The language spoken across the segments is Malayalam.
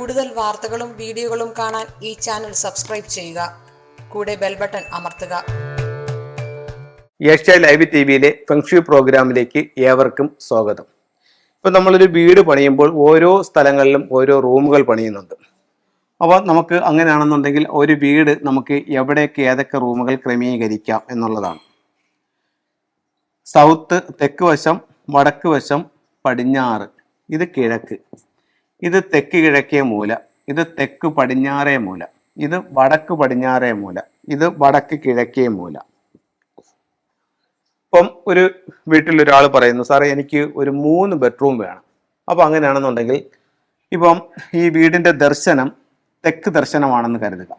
കൂടുതൽ വാർത്തകളും വീഡിയോകളും കാണാൻ ഈ ചാനൽ സബ്സ്ക്രൈബ് ചെയ്യുക. കൂടെ ബെൽ ബട്ടൺ അമർത്തുക. ഏഷ്യ ലൈവ് ടിവിയിലെ ഫെങ്ഷു പ്രോഗ്രാമിലേക്ക് ഏവർക്കും സ്വാഗതം. ഇപ്പം നമ്മളൊരു വീട് പണിയുമ്പോൾ ഓരോ സ്ഥലങ്ങളിലും ഓരോ റൂമുകൾ പണിയുന്നുണ്ട്. അപ്പോൾ നമുക്ക് അങ്ങനെയാണെന്നുണ്ടെങ്കിൽ ഒരു വീട് നമുക്ക് എവിടെയൊക്കെ ഏതൊക്കെ റൂമുകൾ ക്രമീകരിക്കാം എന്നുള്ളതാണ്. സൗത്ത് തെക്ക് വശം, വടക്ക് വശം, പടിഞ്ഞാറ്, ഇത് കിഴക്ക്, ഇത് തെക്ക് കിഴക്കേ മൂല, ഇത് തെക്ക് പടിഞ്ഞാറേ മൂല, ഇത് വടക്ക് പടിഞ്ഞാറേ മൂല, ഇത് വടക്ക് കിഴക്കേ മൂല. ഇപ്പം ഒരു വീട്ടിലൊരാൾ പറയുന്നു, സാറേ എനിക്ക് ഒരു 3 ബെഡ്റൂം വേണം. അപ്പം അങ്ങനെയാണെന്നുണ്ടെങ്കിൽ ഇപ്പം ഈ വീടിൻ്റെ ദർശനം തെക്ക് ദർശനമാണെന്ന് കരുതുക.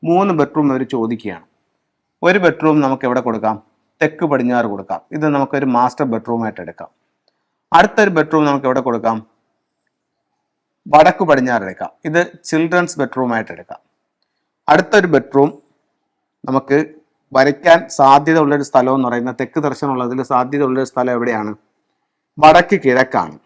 3 ബെഡ്റൂം അവർ ചോദിക്കുകയാണ്. ഒരു ബെഡ്റൂം നമുക്ക് എവിടെ കൊടുക്കാം? തെക്ക് പടിഞ്ഞാറ് കൊടുക്കാം. ഇത് നമുക്കൊരു മാസ്റ്റർ ബെഡ്റൂമായിട്ട് എടുക്കാം. അടുത്തൊരു ബെഡ്റൂം നമുക്ക് എവിടെ കൊടുക്കാം? വടക്ക് പടിഞ്ഞാറ് എടുക്കാം. ഇത് ചിൽഡ്രൻസ് ബെഡ്റൂമായിട്ട് എടുക്കാം. അടുത്തൊരു ബെഡ്റൂം നമുക്ക് വരയ്ക്കാൻ സാധ്യത ഉള്ളൊരു സ്ഥലം എന്ന് പറയുന്നത് തെക്ക് ദർശനമുള്ളതിൽ സാധ്യത ഉള്ളൊരു സ്ഥലം എവിടെയാണ്? വടക്ക് കിഴക്കാണ്.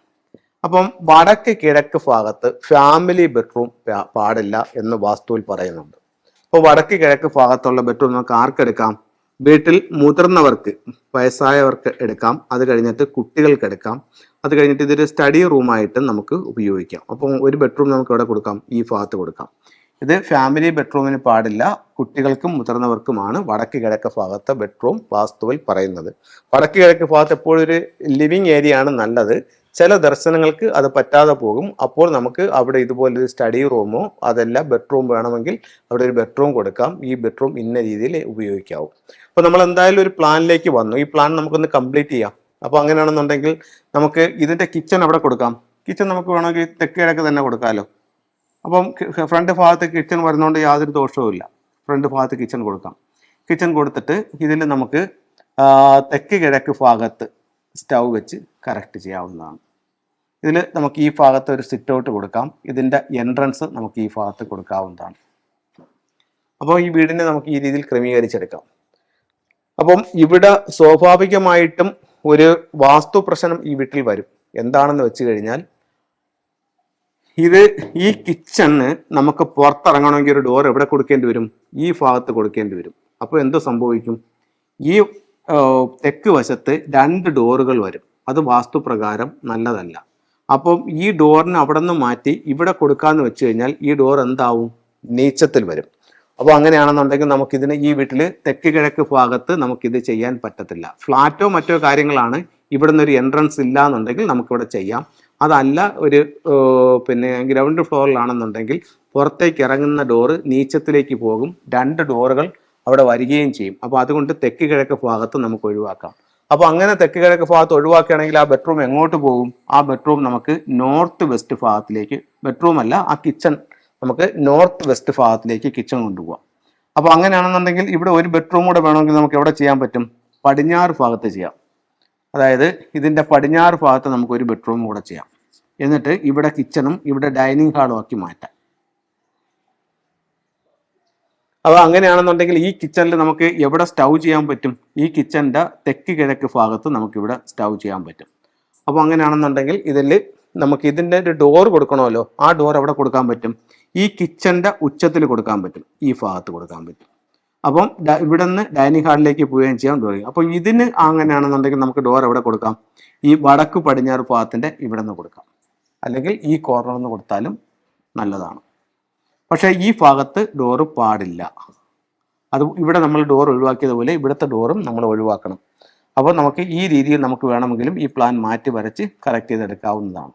അപ്പം വടക്ക് കിഴക്ക് ഭാഗത്ത് ഫാമിലി ബെഡ്റൂം പാടില്ല എന്ന് വാസ്തുവിൽ പറയുന്നുണ്ട്. അപ്പോൾ വടക്ക് കിഴക്ക് ഭാഗത്തുള്ള ബെഡ്റൂം നമുക്ക് ആർക്കെടുക്കാം? വീട്ടിൽ മുതിർന്നവർക്ക്, വയസ്സായവർക്ക് എടുക്കാം. അത് കഴിഞ്ഞിട്ട് കുട്ടികൾക്ക് എടുക്കാം. അത് കഴിഞ്ഞിട്ട് ഇതൊരു സ്റ്റഡി റൂമായിട്ട് നമുക്ക് ഉപയോഗിക്കാം. അപ്പം ഒരു ബെഡ്റൂം നമുക്ക് എവിടെ കൊടുക്കാം? ഈ ഭാഗത്ത് കൊടുക്കാം. ഇത് ഫാമിലി ബെഡ്റൂമിന് പാടില്ല, കുട്ടികൾക്കും മുതിർന്നവർക്കുമാണ് വടക്ക് കിഴക്ക് ഭാഗത്തെ ബെഡ്റൂം വാസ്തുവിൽ പറയുന്നത്. വടക്ക് കിഴക്ക് ഭാഗത്ത് എപ്പോഴും ഒരു ലിവിങ് ഏരിയ ആണ് നല്ലത്. ചില ദർശനങ്ങൾക്ക് അത് പറ്റാതെ പോകും. അപ്പോൾ നമുക്ക് അവിടെ ഇതുപോലൊരു സ്റ്റഡി റൂമോ അതല്ല ബെഡ്റൂം വേണമെങ്കിൽ അവിടെ ഒരു ബെഡ്റൂം കൊടുക്കാം. ഈ ബെഡ്റൂം ഇന്ന രീതിയിൽ ഉപയോഗിക്കാവും. അപ്പോൾ നമ്മൾ എന്തായാലും ഒരു പ്ലാനിലേക്ക് വന്നു. ഈ പ്ലാൻ നമുക്കൊന്ന് കംപ്ലീറ്റ് ചെയ്യാം. അപ്പോൾ അങ്ങനെയാണെന്നുണ്ടെങ്കിൽ നമുക്ക് ഇതിൻ്റെ കിച്ചൺ അവിടെ കൊടുക്കാം. കിച്ചൺ നമുക്ക് വേണമെങ്കിൽ തെക്ക് കിഴക്ക് തന്നെ കൊടുക്കാമല്ലോ. അപ്പം ഫ്രണ്ട് ഭാഗത്ത് കിച്ചൺ വരുന്നതുകൊണ്ട് യാതൊരു ദോഷവുമില്ല. ഫ്രണ്ട് ഭാഗത്ത് കിച്ചൺ കൊടുക്കാം. കിച്ചൺ കൊടുത്തിട്ട് ഇതിൽ നമുക്ക് തെക്ക് കിഴക്ക് ഭാഗത്ത് സ്റ്റൗ വെച്ച് കറക്റ്റ് ചെയ്യാവുന്നതാണ്. ഇതിൽ നമുക്ക് ഈ ഭാഗത്ത് ഒരു സിറ്റ് ഔട്ട് കൊടുക്കാം. ഇതിൻ്റെ എൻട്രൻസ് നമുക്ക് ഈ ഭാഗത്ത് കൊടുക്കാവുന്നതാണ്. അപ്പോൾ ഈ വീടിനെ നമുക്ക് ഈ രീതിയിൽ ക്രമീകരിച്ചെടുക്കാം. അപ്പം ഇവിടെ സ്വാഭാവികമായിട്ടും ഒരു വാസ്തു പ്രശ്നം ഈ വീട്ടിൽ വരും. എന്താണെന്ന് വെച്ച് കഴിഞ്ഞാൽ ഈ കിച്ചണ് നമുക്ക് പുറത്തിറങ്ങണമെങ്കിൽ ഒരു ഡോർ എവിടെ കൊടുക്കേണ്ടി വരും? ഈ ഭാഗത്ത് കൊടുക്കേണ്ടി വരും. അപ്പോൾ എന്ത് സംഭവിക്കും? ഈ തെക്ക് വശത്ത് 2 ഡോറുകൾ വരും. അത് വാസ്തുപ്രകാരം നല്ലതല്ല. അപ്പം ഈ ഡോറിനെ അവിടെ നിന്ന് മാറ്റി ഇവിടെ കൊടുക്കാമെന്ന് വെച്ച് കഴിഞ്ഞാൽ ഈ ഡോർ എന്താവും? നീച്ചത്തിൽ വരും. അപ്പോൾ അങ്ങനെയാണെന്നുണ്ടെങ്കിൽ നമുക്കിതിന് ഈ വീട്ടിൽ തെക്ക് കിഴക്ക് ഭാഗത്ത് നമുക്കിത് ചെയ്യാൻ പറ്റത്തില്ല. ഫ്ലാറ്റോ മറ്റോ കാര്യങ്ങളാണ്. ഇവിടെ നിന്നൊരു എൻട്രൻസ് ഇല്ല എന്നുണ്ടെങ്കിൽ നമുക്കിവിടെ ചെയ്യാം. അതല്ല ഒരു ഗ്രൗണ്ട് ഫ്ലോറിലാണെന്നുണ്ടെങ്കിൽ പുറത്തേക്ക് ഇറങ്ങുന്ന ഡോറ് നീച്ചത്തിലേക്ക് പോകും. 2 ഡോറുകൾ അവിടെ വരികയും ചെയ്യും. അപ്പോൾ അതുകൊണ്ട് തെക്ക് കിഴക്ക് ഭാഗത്ത് നമുക്ക് ഒഴിവാക്കാം. അപ്പോൾ അങ്ങനെ തെക്ക് കിഴക്ക് ഭാഗത്ത് ഒഴിവാക്കുകയാണെങ്കിൽ ആ ബെഡ്റൂം എങ്ങോട്ട് പോകും? ആ ബെഡ്റൂം നമുക്ക് നോർത്ത് വെസ്റ്റ് ഭാഗത്തിലേക്ക്, ബെഡ്റൂം അല്ല ആ കിച്ചൺ നമുക്ക് നോർത്ത് വെസ്റ്റ് ഭാഗത്തിലേക്ക് കിച്ചൺ കൊണ്ടുപോകാം. അപ്പോൾ അങ്ങനെയാണെന്നുണ്ടെങ്കിൽ ഇവിടെ ഒരു ബെഡ്റൂം കൂടെ വേണമെങ്കിൽ നമുക്ക് എവിടെ ചെയ്യാൻ പറ്റും? പടിഞ്ഞാറ് ഭാഗത്ത് ചെയ്യാം. അതായത് ഇതിൻ്റെ പടിഞ്ഞാറ് ഭാഗത്ത് നമുക്ക് ഒരു ബെഡ്റൂം കൂടെ ചെയ്യാം. എന്നിട്ട് ഇവിടെ കിച്ചണും ഇവിടെ ഡൈനിങ് ഹാളും ആക്കി മാറ്റാം. അപ്പോൾ അങ്ങനെയാണെന്നുണ്ടെങ്കിൽ ഈ കിച്ചണിൽ നമുക്ക് എവിടെ സ്റ്റൗ ചെയ്യാൻ പറ്റും? ഈ കിച്ചണിൻ്റെ തെക്ക് കിഴക്ക് ഭാഗത്ത് നമുക്കിവിടെ സ്റ്റൗ ചെയ്യാൻ പറ്റും. അപ്പോൾ അങ്ങനെയാണെന്നുണ്ടെങ്കിൽ ഇതിൽ നമുക്ക് ഇതിൻ്റെ ഒരു ഡോർ കൊടുക്കണമല്ലോ. ആ ഡോർ എവിടെ കൊടുക്കാൻ പറ്റും? ഈ കിച്ചണിൻ്റെ ഉച്ചത്തിൽ കൊടുക്കാൻ പറ്റും. ഈ ഭാഗത്ത് കൊടുക്കാൻ പറ്റും. അപ്പം ഇവിടെ നിന്ന് ഡൈനിങ് ഹാളിലേക്ക് പോവുകയും ചെയ്യാൻ ഡോർ. അപ്പോൾ ഇതിന് അങ്ങനെയാണെന്നുണ്ടെങ്കിൽ നമുക്ക് ഡോർ എവിടെ കൊടുക്കാം? ഈ വടക്ക് പടിഞ്ഞാറ് ഭാഗത്തിൻ്റെ ഇവിടെ നിന്ന് കൊടുക്കാം. അല്ലെങ്കിൽ ഈ കോർണറിൽ നിന്ന് കൊടുത്താലും നല്ലതാണ്. പക്ഷേ ഈ ഭാഗത്ത് ഡോറ് പാടില്ല. അത് ഇവിടെ നമ്മൾ ഡോർ ഒഴിവാക്കിയതുപോലെ ഇവിടുത്തെ ഡോറും നമ്മൾ ഒഴിവാക്കണം. അപ്പോൾ നമുക്ക് ഈ രീതിയിൽ നമുക്ക് വേണമെങ്കിലും ഈ പ്ലാൻ മാറ്റി വരച്ച് കറക്റ്റ് ചെയ്തെടുക്കാവുന്നതാണ്.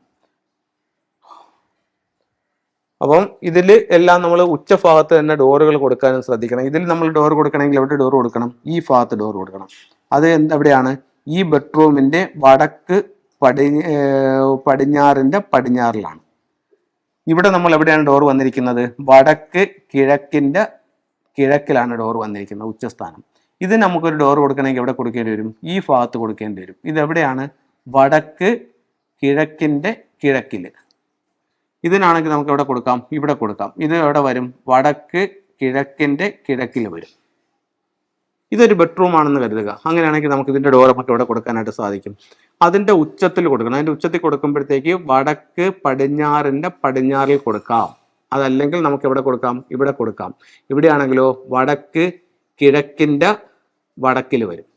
അപ്പം ഇതിൽ എല്ലാം നമ്മൾ ഉച്ചഭാഗത്ത് തന്നെ ഡോറുകൾ കൊടുക്കാനും ശ്രദ്ധിക്കണം. ഇതിൽ നമ്മൾ ഡോർ കൊടുക്കണമെങ്കിൽ എവിടെ ഡോർ കൊടുക്കണം? ഈ ഭാഗത്ത് ഡോർ കൊടുക്കണം. അത് എവിടെയാണ്? ഈ ബെഡ്റൂമിൻ്റെ വടക്ക് പടിഞ്ഞാറിൻ്റെ പടിഞ്ഞാറിലാണ്. ഇവിടെ നമ്മൾ എവിടെയാണ് ഡോർ വന്നിരിക്കുന്നത്? വടക്ക് കിഴക്കിൻ്റെ കിഴക്കിലാണ് ഡോർ വന്നിരിക്കുന്നത്, ഉച്ചസ്ഥാനം. ഇത് നമുക്കൊരു ഡോർ കൊടുക്കണമെങ്കിൽ എവിടെ കൊടുക്കേണ്ടി വരും? ഈ ഭാഗത്ത് കൊടുക്കേണ്ടി വരും. ഇതെവിടെയാണ്? വടക്ക് കിഴക്കിൻ്റെ കിഴക്കിൽ. ഇതിനാണെങ്കിൽ നമുക്ക് എവിടെ കൊടുക്കാം? ഇവിടെ കൊടുക്കാം. ഇത് എവിടെ വരും? വടക്ക് കിഴക്കിൻ്റെ കിഴക്കിൽ വരും. ഇതൊരു ബെഡ്റൂം ആണെന്ന് കരുതുക. അങ്ങനെയാണെങ്കിൽ നമുക്ക് ഇതിൻ്റെ ഡോർ നമുക്ക് ഇവിടെ കൊടുക്കാനായിട്ട് സാധിക്കും. അതിൻ്റെ ഉച്ചത്തിൽ കൊടുക്കണം. അതിൻ്റെ ഉച്ചത്തിൽ കൊടുക്കുമ്പോഴത്തേക്ക് വടക്ക് പടിഞ്ഞാറിൻ്റെ പടിഞ്ഞാറിൽ കൊടുക്കാം. അതല്ലെങ്കിൽ നമുക്ക് എവിടെ കൊടുക്കാം? ഇവിടെ കൊടുക്കാം. ഇവിടെയാണെങ്കിലോ വടക്ക് കിഴക്കിൻ്റെ വടക്കിൽ വരും.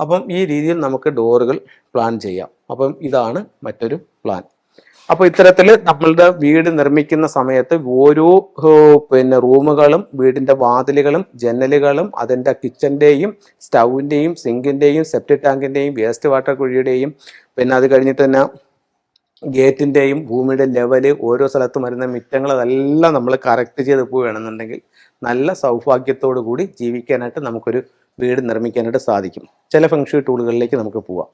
അപ്പം ഈ രീതിയിൽ നമുക്ക് ഡോറുകൾ പ്ലാൻ ചെയ്യാം. അപ്പം ഇതാണ് മറ്റൊരു പ്ലാൻ. അപ്പോൾ ഇത്തരത്തിൽ നമ്മളുടെ വീട് നിർമ്മിക്കുന്ന സമയത്ത് ഓരോ റൂമുകളും വീടിൻ്റെ വാതിലുകളും ജനലുകളും അതിൻ്റെ കിച്ചൻ്റെയും സ്റ്റൗവിൻ്റെയും സിങ്കിൻ്റെയും സെപ്റ്റിക് ടാങ്കിൻ്റെയും വേസ്റ്റ് വാട്ടർ കുഴിയുടെയും പിന്നെ അത് കഴിഞ്ഞിട്ട് തന്നെ ഗേറ്റിൻ്റെയും ഭൂമിയുടെ ലെവല് ഓരോ സ്ഥലത്തും വരുന്ന മിറ്റങ്ങൾ അതെല്ലാം നമ്മൾ കറക്റ്റ് ചെയ്ത് പോവുകയാണെന്നുണ്ടെങ്കിൽ നല്ല സൗഭാഗ്യത്തോടു കൂടി ജീവിക്കാനായിട്ട് നമുക്കൊരു വീട് നിർമ്മിക്കാനായിട്ട് സാധിക്കും. ചില ഫെങ്ഷുയി ടൂളുകളിലേക്ക് നമുക്ക് പോവാം.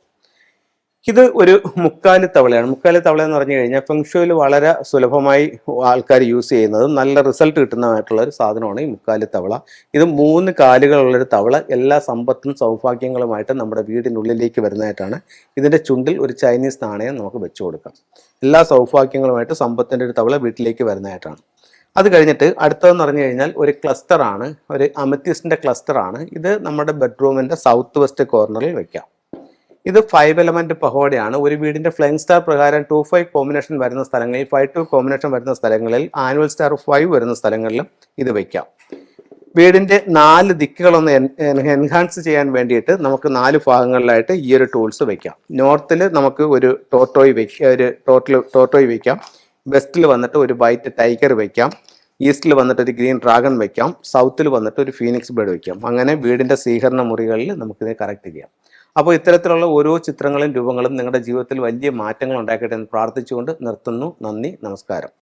ഇത് ഒരു മുക്കാലി തവളയാണ്. മുക്കാലി തവള എന്ന് പറഞ്ഞു കഴിഞ്ഞാൽ ഫെങ്ഷുയിൽ വളരെ സുലഭമായി ആൾക്കാർ യൂസ് ചെയ്യുന്നതും നല്ല റിസൾട്ട് കിട്ടുന്നതായിട്ടുള്ള ഒരു സാധനമാണ് ഈ മുക്കാലി തവള. ഇത് 3 കാലുകളുള്ളൊരു തവള എല്ലാ സമ്പത്തും സൗഭാഗ്യങ്ങളുമായിട്ട് നമ്മുടെ വീടിനുള്ളിലേക്ക് വരുന്നതായിട്ടാണ്. ഇതിൻ്റെ ചുണ്ടിൽ ഒരു ചൈനീസ് നാണയം നമുക്ക് വെച്ചു കൊടുക്കാം. എല്ലാ സൗഭാഗ്യങ്ങളുമായിട്ട് സമ്പത്തിൻ്റെ ഒരു തവള വീട്ടിലേക്ക് വരുന്നതായിട്ടാണ്. അത് കഴിഞ്ഞിട്ട് അടുത്തതെന്ന് പറഞ്ഞു കഴിഞ്ഞാൽ ഒരു ക്ലസ്റ്ററാണ്, ഒരു അമത്യസ്റ്റിൻ്റെ ക്ലസ്റ്ററാണ്. ഇത് നമ്മുടെ ബെഡ്റൂമിൻ്റെ സൗത്ത് വെസ്റ്റ് കോർണറിൽ വെക്കാം. ഇത് 5 എലമെന്റ് പഹോഡയാണ്. ഒരു വീടിന്റെ ഫ്ലൈങ് സ്റ്റാർ പ്രകാരം 2-5 കോമ്പിനേഷൻ വരുന്ന സ്ഥലങ്ങളിൽ, 5-2 കോമ്പിനേഷൻ വരുന്ന സ്ഥലങ്ങളിൽ, ആനുവൽ സ്റ്റാർ 5 വരുന്ന സ്ഥലങ്ങളിലും ഇത് വയ്ക്കാം. വീടിന്റെ 4 ദിക്കുകളൊന്ന് എൻഹാൻസ് ചെയ്യാൻ വേണ്ടിയിട്ട് നമുക്ക് 4 ഭാഗങ്ങളിലായിട്ട് ഈ ഒരു ടൂൾസ് വയ്ക്കാം. നോർത്തിൽ നമുക്ക് ഒരു ടോർട്ടോയ് വയ്ക്കാം. വെസ്റ്റിൽ വന്നിട്ട് ഒരു വൈറ്റ് ടൈഗർ വയ്ക്കാം. ഈസ്റ്റിൽ വന്നിട്ട് ഒരു ഗ്രീൻ ഡ്രാഗൺ വയ്ക്കാം. സൗത്തിൽ വന്നിട്ട് ഒരു ഫീനിക്സ് ബേർഡ് വയ്ക്കാം. അങ്ങനെ വീടിന്റെ സ്വീകരണ മുറികളിൽ നമുക്കിത് കറക്റ്റ് ചെയ്യാം. അപ്പോൾ ഇത്തരത്തിലുള്ള ഓരോ ചിത്രങ്ങളും രൂപങ്ങളും നിങ്ങളുടെ ജീവിതത്തിൽ വലിയ മാറ്റങ്ങൾ ഉണ്ടാക്കട്ടെ എന്ന് പ്രാർത്ഥിച്ചുകൊണ്ട് നിർത്തുന്നു. നന്ദി, നമസ്കാരം.